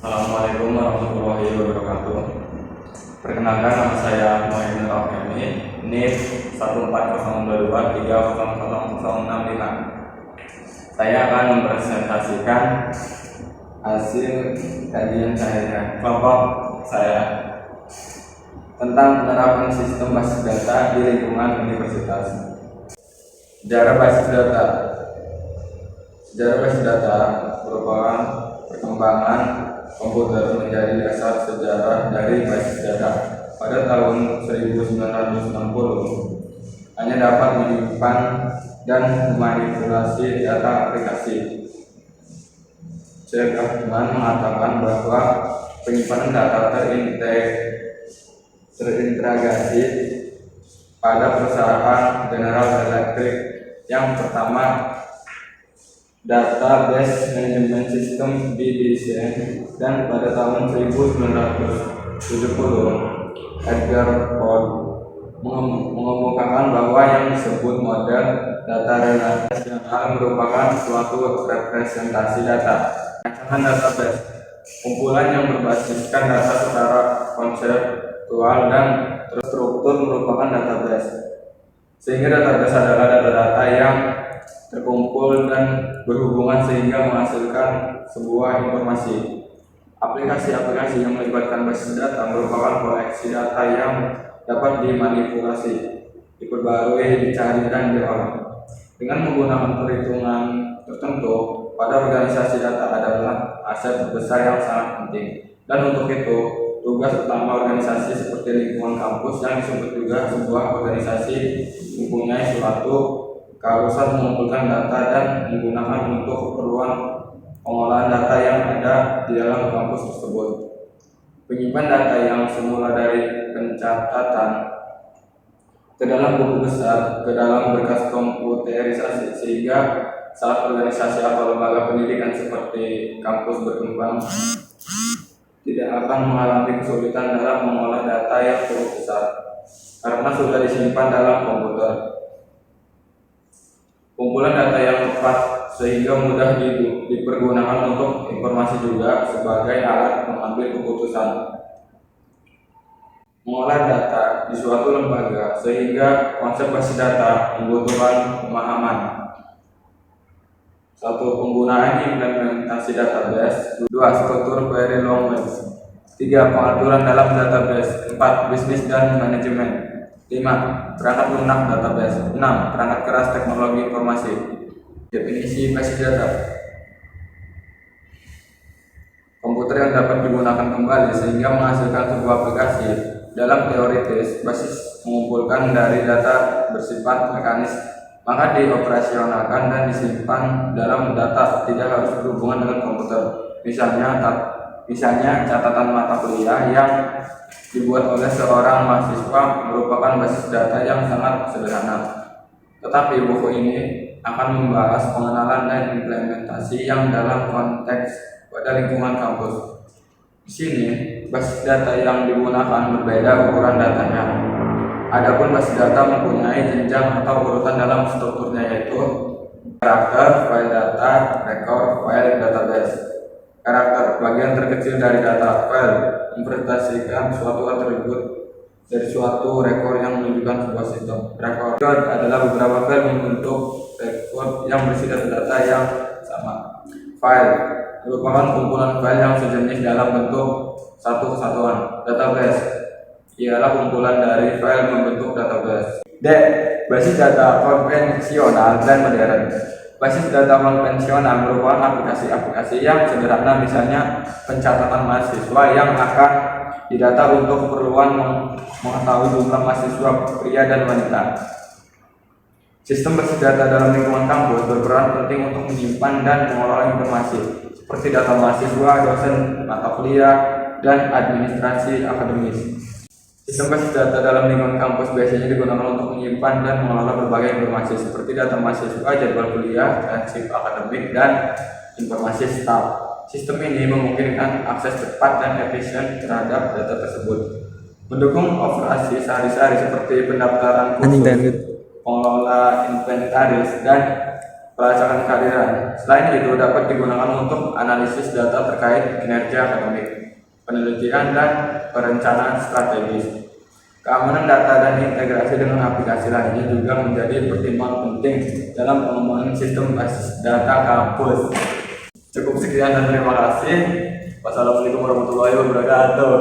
Assalamualaikum warahmatullahi wabarakatuh. Perkenalkan, nama saya Muhammad Al-Fahmi, NIP 14022300065. Saya akan mempresentasikan hasil kajian saya kelompok saya tentang penerapan sistem basis data di lingkungan universitas. Sejarah basis data. Sejarah basis data merupakan perkembangan komputer menjadi dasar sejarah dari basis data. Pada tahun 1960, hanya dapat menyimpan dan memanipulasi data aplikasi. Seligman mengatakan bahwa penyimpanan data terintegrasi pada perusahaan General Electric yang pertama. Database Management System didesain dan pada tahun 1970 Edgar Ford mengemukakan bahwa yang disebut model data relasional merupakan suatu representasi data. Rancangan database, kumpulan yang berbasiskan data secara konseptual dan terstruktur merupakan database, sehingga database adalah data-data yang terkumpul dan berhubungan sehingga menghasilkan sebuah informasi. Aplikasi-aplikasi yang melibatkan basis data merupakan koleksi data yang dapat dimanipulasi, diperbarui, dicari, dan diolah. Dengan menggunakan perhitungan tertentu, pada organisasi data adalah aset terbesar yang sangat penting. Dan untuk itu, tugas utama organisasi seperti lingkungan kampus yang disebut juga sebuah organisasi mempunyai suatu keharusan mengumpulkan data dan menggunakan untuk keperluan pengolahan data yang ada di dalam kampus tersebut. Penyimpan data yang semula dari pencatatan ke dalam buku besar, ke dalam berkas komputerisasi, sehingga saat organisasi atau lembaga pendidikan seperti kampus berkembang tidak akan mengalami kesulitan dalam mengolah data yang cukup besar karena sudah disimpan dalam komputer. Kumpulan data yang tepat sehingga mudah dipergunakan untuk informasi juga sebagai alat mengambil keputusan. Mengolah data di suatu lembaga sehingga konsep basis data membutuhkan pemahaman. 1. Penggunaan implementasi database. 2. Struktur query language. 3. Pengaturan dalam database. 4. Bisnis dan manajemen. 5. Perangkat lunak database. 6. Perangkat keras teknologi informasi. Definisi basis data: komputer yang dapat digunakan kembali sehingga menghasilkan sebuah aplikasi. Dalam teoritis, basis mengumpulkan dari data bersifat mekanis, maka dioperasionalkan dan disimpan dalam data, tidak harus berhubungan dengan komputer. Misalnya catatan mata kuliah yang dibuat oleh seorang mahasiswa merupakan basis data yang sangat sederhana. Tetapi buku ini akan membahas pengenalan dan implementasi yang dalam konteks pada lingkungan kampus. Di sini, basis data yang digunakan berbeda ukuran datanya. Adapun basis data mempunyai jenjang atau urutan dalam strukturnya, yaitu karakter, file data, record, file, database. Karakter, bagian terkecil dari data. File, mempresentasikan suatu atribut dari suatu rekor yang menunjukkan sebuah sistem. Record adalah beberapa file membentuk record yang berisi data-data yang sama. File merupakan kumpulan file yang sejenis dalam bentuk satu kesatuan. Database ialah kumpulan dari file membentuk database. D. Basis data konvensional dan modern. Basis data konvensional merupakan aplikasi-aplikasi yang sederhana, misalnya pencatatan mahasiswa yang akan didata untuk keperluan mengetahui jumlah mahasiswa pria dan wanita. Sistem basis data dalam lingkungan kampus berperan penting untuk menyimpan dan mengelola informasi seperti data mahasiswa, dosen, mata kuliah, dan administrasi akademis. Sistem basis data dalam lingkungan kampus biasanya digunakan untuk menyimpan dan mengelola berbagai informasi seperti data mahasiswa, jadwal kuliah, transkrip akademik, dan informasi staf. Sistem ini memungkinkan akses cepat dan efisien terhadap data tersebut, mendukung operasi sehari-hari seperti pendaftaran kursus, pengelola inventaris, dan pelacakan kehadiran. Selain itu, dapat digunakan untuk analisis data terkait kinerja akademik, penelitian, dan perencanaan strategis. Keamanan data dan integrasi dengan aplikasi lainnya juga menjadi pertimbangan penting dalam pengembangan sistem basis data kampus. Cukup sekian dan terima kasih. Wassalamualaikum warahmatullahi wabarakatuh.